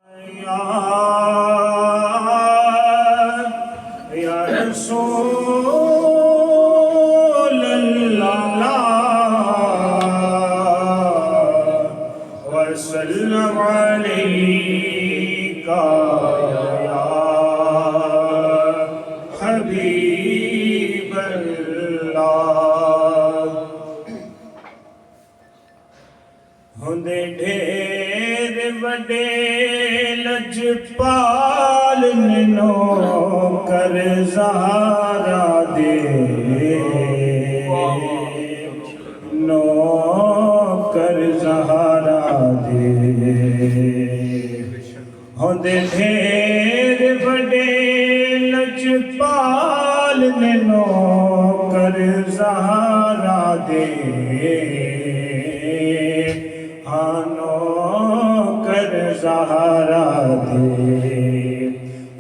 یا رسول اللہ وسلم علیکہ یا حبیب اللہ ہوندے ڈھیر وڈے لجپال نوکر زہرا دے نوکر زہرا دے ہوندے ڈھیر وڈے لجپال نوکر زہرا دے نوکر زہرا دے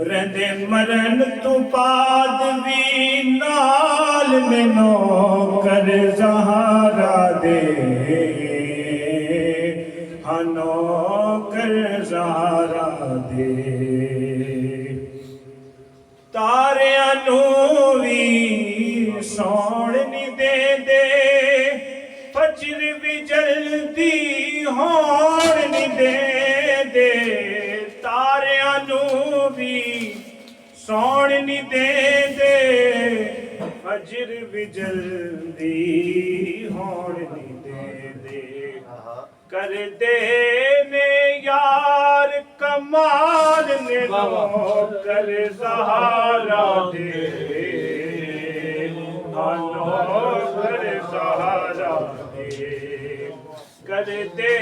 رہندے مرن تو بعد بھی نال میں نوکر زہرا دے نوکر زہرا دے تاریاں نو وی سوڑ نہیں دے دے فجر بھی جلدی ہون نہیں دے دے تاریاں نو بھی سون نہیں دے دے فجر بھی جلدی ہون نہیں دے دے کر دے نے یار کمال نے نوکر زہرا دے نوکر زہرا دے کر دے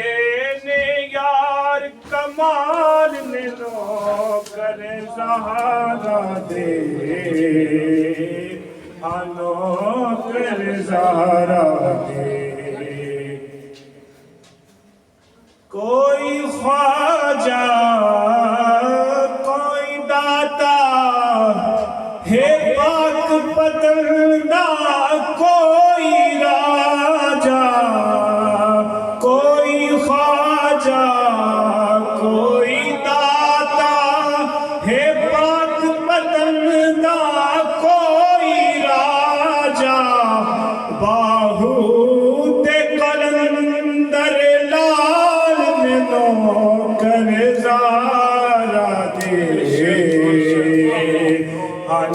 نے یار کمال نے نوکر زہرا دے نوکر زہرا دے کوئی خواجہ کوئی داتا ہے پاک پتندہ کوئی راجہ کوئی خواجہ کوئی داتا ہے پاک پتندہ کوئی راجہ باہو تے قلندر لال میں نوکر زہرا دے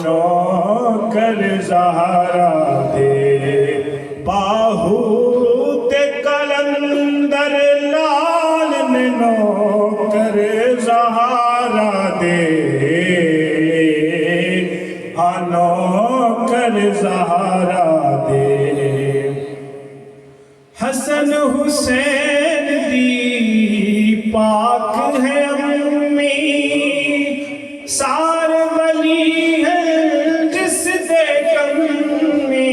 نوکر زہرا دے باہو تے قلندر لال میں نوکر زہرا دے نوکر زہرا دے حسن حسین دی پاک ہے امی سار ولی ہے جس دے کمی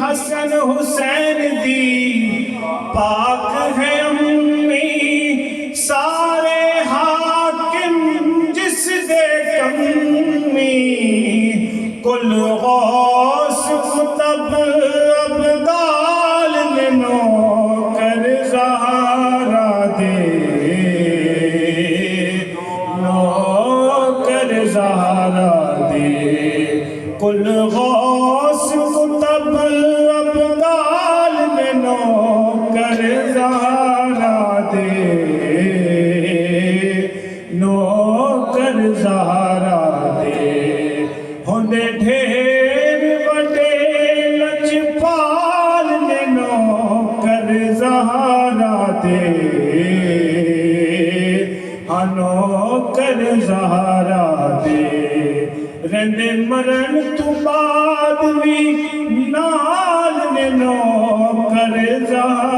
حسن حسین دی پاک ہے امی سارے حاکم جس دے کمی کل غوث قطب ابدال میں نوکر زہرا دے نوکر زہرا دے کل غوث قطب ابدال میں نوکر زہرا دے نوکر زہرا دے ہوندے ڈھیر وڈے لجپال نے نوکر زہرا دے نوکر زہرا دے رہندے مرن تو بعد بھی نال نے نوکر زہرا